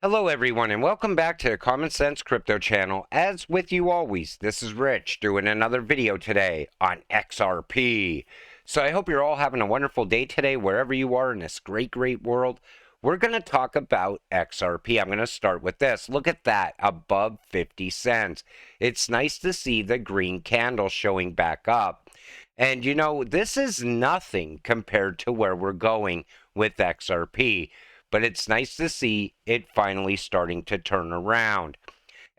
Hello everyone and welcome back to the Common Sense Crypto channel. As with you always, this is Rich doing another video today on XRP. So I hope you're all having a wonderful day today wherever you are in this great world. We're going to talk about XRP. I'm going to start with this. Look at that, above 50 cents. It's nice to see the green candle showing back up. And you know, this is nothing compared to where we're going with XRP. But it's nice to see it finally starting to turn around.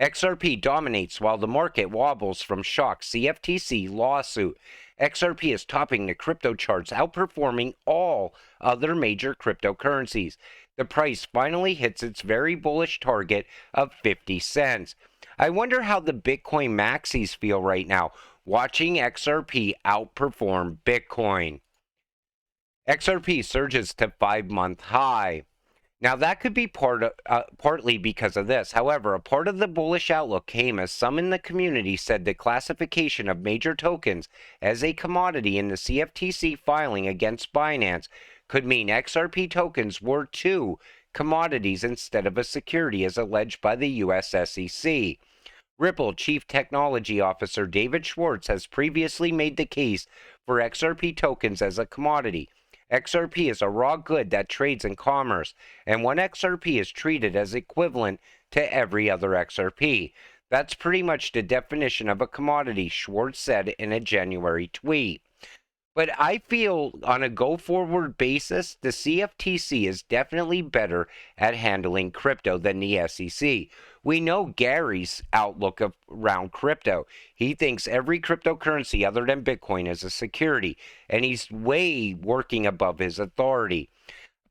XRP dominates while the market wobbles from shock CFTC lawsuit. XRP is topping the crypto charts, outperforming all other major cryptocurrencies. The price finally hits its very bullish target of 50 cents. I wonder how the Bitcoin maxis feel right now, watching XRP outperform Bitcoin. XRP surges to 5-month high. Now, that could be partly because of this. However, a part of the bullish outlook came as some in the community said the classification of major tokens as a commodity in the CFTC filing against Binance could mean XRP tokens were too commodities instead of a security, as alleged by the US SEC. Ripple Chief Technology Officer David Schwartz has previously made the case for XRP tokens as a commodity. XRP is a raw good that trades in commerce, and one XRP is treated as equivalent to every other XRP. That's pretty much the definition of a commodity, Schwartz said in a January tweet. But I feel on a go-forward basis, the CFTC is definitely better at handling crypto than the SEC. We know Gary's outlook around crypto. He thinks every cryptocurrency other than Bitcoin is a security, and he's way working above his authority.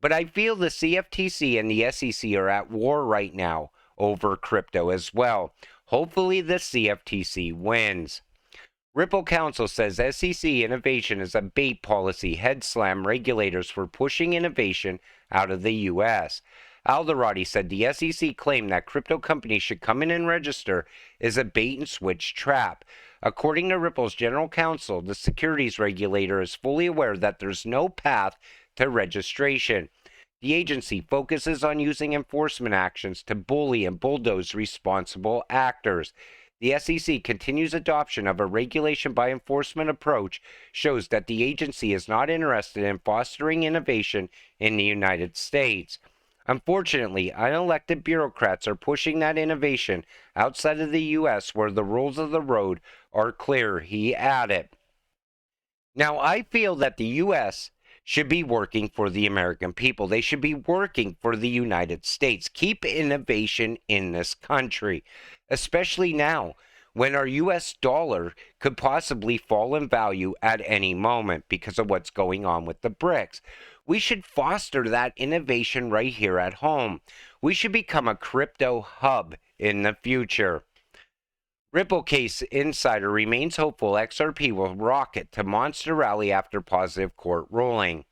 But I feel the CFTC and the SEC are at war right now over crypto as well. Hopefully the CFTC wins. Ripple Counsel says SEC innovation is a bait policy, head slam regulators for pushing innovation out of the U.S. Alderati said the SEC claim that crypto companies should come in and register is a bait and switch trap. According to Ripple's general counsel, the securities regulator is fully aware that there's no path to registration. The agency focuses on using enforcement actions to bully and bulldoze responsible actors. The SEC continues adoption of a regulation by enforcement approach shows that the agency is not interested in fostering innovation in the United States. Unfortunately, unelected bureaucrats are pushing that innovation outside of the U.S. where the rules of the road are clear, he added. Now, I feel that the U.S. should be working for the American people. They should be working for the United States. Keep innovation in this country, especially now when our U.S. dollar could possibly fall in value at any moment because of what's going on with the BRICS. We should foster that innovation right here at home. We should become a crypto hub in the future. Ripple Case Insider remains hopeful XRP will rocket to monster rally after positive court ruling.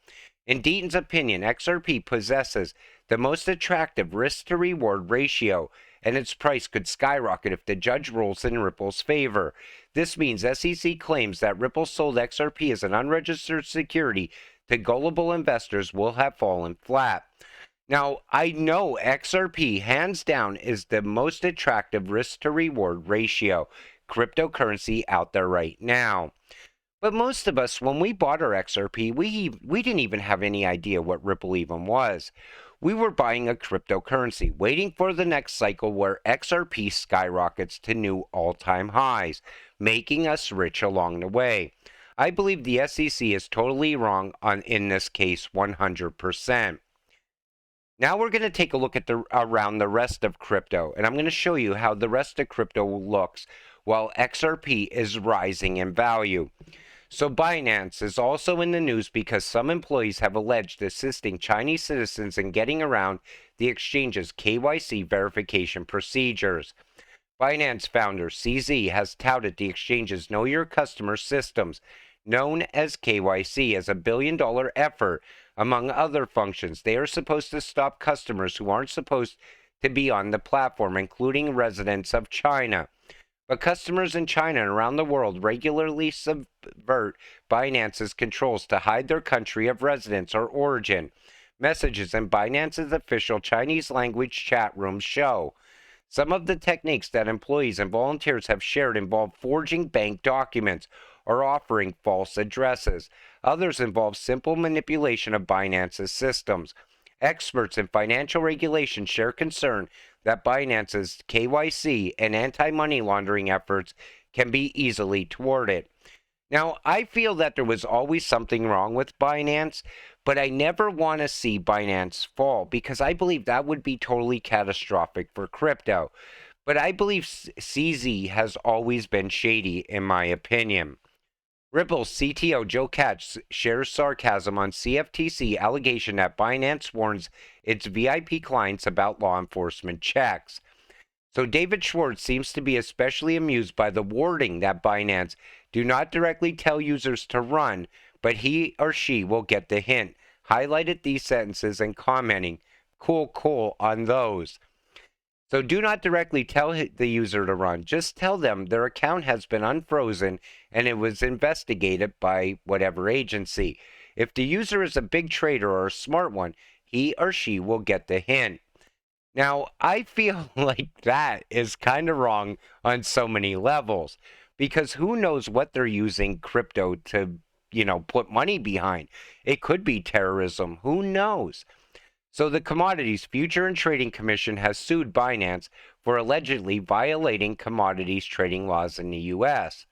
In Deaton's opinion, XRP possesses the most attractive risk-to-reward ratio, and its price could skyrocket if the judge rules in Ripple's favor. This means SEC claims that Ripple sold XRP as an unregistered security to gullible investors will have fallen flat. Now, I know XRP, hands down, is the most attractive risk-to-reward ratio cryptocurrency out there right now. But most of us, when we bought our XRP, we didn't even have any idea what Ripple even was. We were buying a cryptocurrency, waiting for the next cycle where XRP skyrockets to new all-time highs, making us rich along the way. I believe the SEC is totally wrong in this case 100%. Now we're going to take a look at around the rest of crypto, and I'm going to show you how the rest of crypto looks while XRP is rising in value. So Binance is also in the news because some employees have alleged assisting Chinese citizens in getting around the exchange's KYC verification procedures. Binance founder CZ has touted the exchange's Know Your Customer systems, known as KYC, as a billion-dollar effort. Among other functions, they are supposed to stop customers who aren't supposed to be on the platform, including residents of China. But customers in China and around the world regularly subvert Binance's controls to hide their country of residence or origin. messages in Binance's official Chinese language chat rooms show. Some of the techniques that employees and volunteers have shared involve forging bank documents or offering false addresses. Others involve simple manipulation of Binance's systems. Experts in financial regulation share concern that Binance's KYC and anti-money laundering efforts can be easily thwarted. Now, I feel that there was always something wrong with Binance, but I never want to see Binance fall because I believe that would be totally catastrophic for crypto. But I believe CZ has always been shady, in my opinion. Ripple's CTO Joe Katz shares sarcasm on CFTC allegation that Binance warns its VIP clients about law enforcement checks. So David Schwartz seems to be especially amused by the wording that Binance do not directly tell users to run, but he or she will get the hint. Highlighted these sentences and commenting, cool on those. So do not directly tell the user to run. Just tell them their account has been unfrozen and it was investigated by whatever agency. If the user is a big trader or a smart one, he or she will get the hint. Now, I feel like that is kind of wrong on so many levels because who knows what they're using crypto to, put money behind. It could be terrorism. Who knows? So the Commodities Future and Trading Commission has sued Binance for allegedly violating commodities trading laws in the U.S.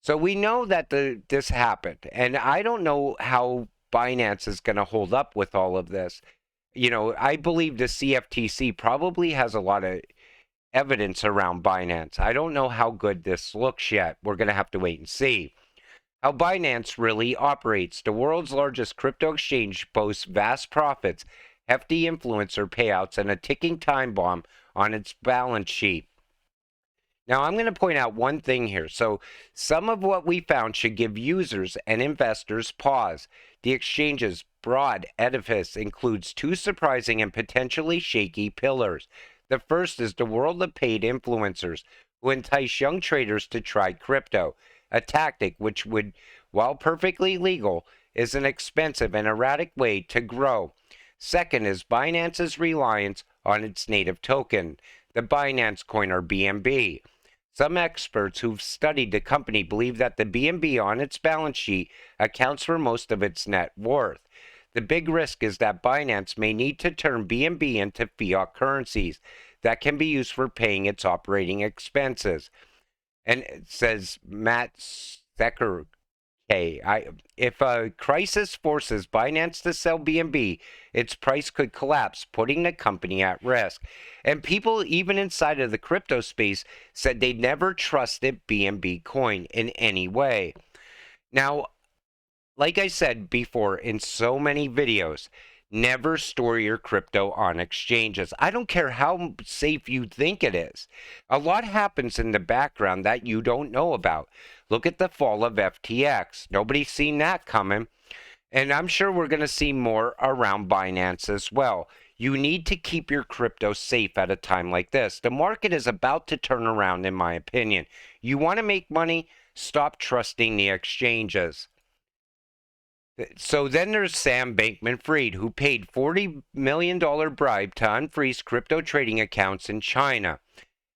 So we know that this happened, and I don't know how Binance is going to hold up with all of this. I believe the CFTC probably has a lot of evidence around Binance. I don't know how good this looks yet. We're going to have to wait and see. How Binance really operates. The world's largest crypto exchange boasts vast profits, hefty influencer payouts, and a ticking time bomb on its balance sheet. Now, I'm going to point out one thing here. So, some of what we found should give users and investors pause. The exchange's broad edifice includes two surprising and potentially shaky pillars. The first is the world of paid influencers who entice young traders to try crypto, a tactic which would, while perfectly legal, is an expensive and erratic way to grow. Second is Binance's reliance on its native token, the Binance coin or BNB. Some experts who've studied the company believe that the BNB on its balance sheet accounts for most of its net worth. The big risk is that Binance may need to turn BNB into fiat currencies that can be used for paying its operating expenses. And it says Matt Secker, if a crisis forces Binance to sell BNB, its price could collapse, putting the company at risk. And people, even inside of the crypto space, said they never trusted BNB coin in any way. Now, like I said before in so many videos, never store your crypto on exchanges. I don't care how safe you think it is. A lot happens in the background that you don't know about. Look at the fall of FTX. Nobody's seen that coming. And I'm sure we're going to see more around Binance as well. You need to keep your crypto safe at a time like this. The market is about to turn around, in my opinion. You want to make money? Stop trusting the exchanges. So then there's Sam Bankman-Fried, who paid $40 million bribe to unfreeze crypto trading accounts in China.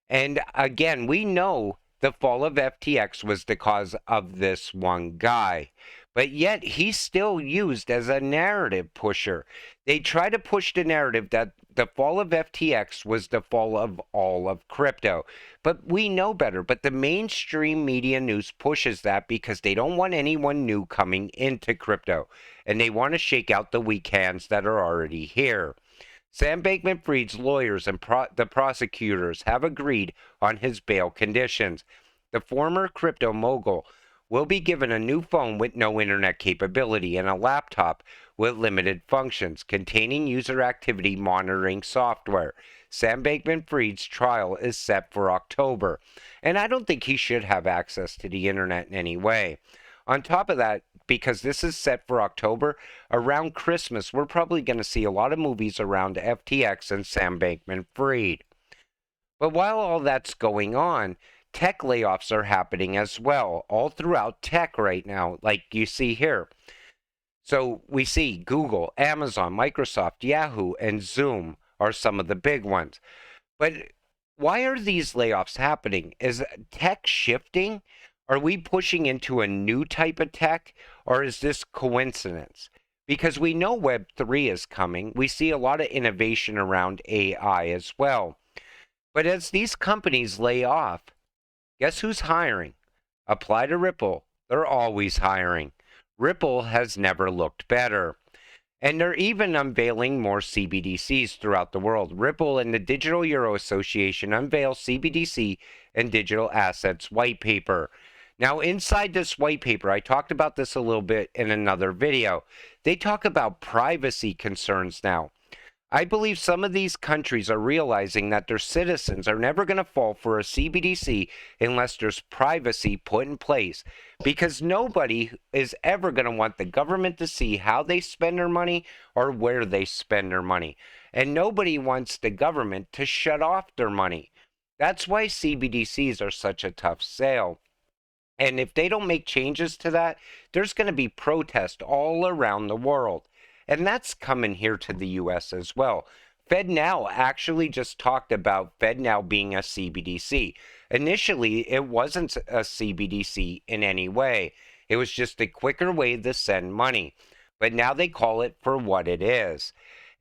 And again, we know the fall of FTX was the cause of this one guy. But yet he's still used as a narrative pusher. They try to push the narrative that the fall of FTX was the fall of all of crypto. But we know better. But the mainstream media news pushes that because they don't want anyone new coming into crypto. And they want to shake out the weak hands that are already here. Sam Bankman-Fried's lawyers and the prosecutors have agreed on his bail conditions. The former crypto mogul will be given a new phone with no internet capability and a laptop with limited functions containing user activity monitoring software. Sam Bankman-Fried's trial is set for October, and I don't think he should have access to the internet in any way. On top of that, because this is set for October, around Christmas, we're probably going to see a lot of movies around FTX and Sam Bankman-Fried. But while all that's going on, tech layoffs are happening as well, all throughout tech right now, like you see here. So we see Google, Amazon, Microsoft, Yahoo, and Zoom are some of the big ones. But why are these layoffs happening? Is tech shifting? Are we pushing into a new type of tech, or is this coincidence? Because we know Web3 is coming. We see a lot of innovation around AI as well. But as these companies lay off, guess who's hiring? Apply to Ripple. They're always hiring. Ripple has never looked better. And they're even unveiling more CBDCs throughout the world. Ripple and the Digital Euro Association unveil CBDC and digital assets white paper. Now, inside this white paper, I talked about this a little bit in another video. They talk about privacy concerns now. I believe some of these countries are realizing that their citizens are never going to fall for a CBDC unless there's privacy put in place, because nobody is ever going to want the government to see how they spend their money or where they spend their money. And nobody wants the government to shut off their money. That's why CBDCs are such a tough sale. And if they don't make changes to that, there's going to be protest all around the world. And that's coming here to the US as well. FedNow actually just talked about FedNow being a CBDC. Initially, it wasn't a CBDC in any way. It was just a quicker way to send money. But now they call it for what it is.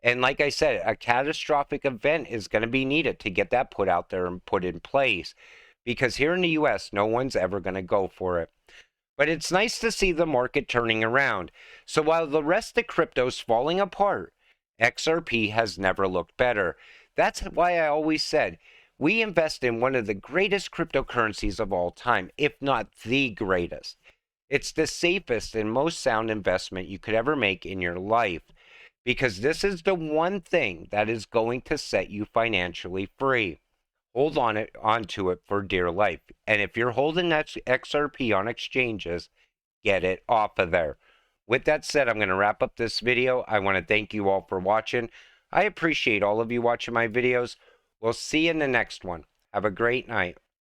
And like I said, a catastrophic event is going to be needed to get that put out there and put in place. Because here in the US, no one's ever going to go for it. But it's nice to see the market turning around. So while the rest of crypto's falling apart, XRP has never looked better. That's why I always said, we invest in one of the greatest cryptocurrencies of all time, if not the greatest. It's the safest and most sound investment you could ever make in your life, because this is the one thing that is going to set you financially free. Hold onto it for dear life. And if you're holding that XRP on exchanges, get it off of there. With that said, I'm going to wrap up this video. I want to thank you all for watching. I appreciate all of you watching my videos. We'll see you in the next one. Have a great night.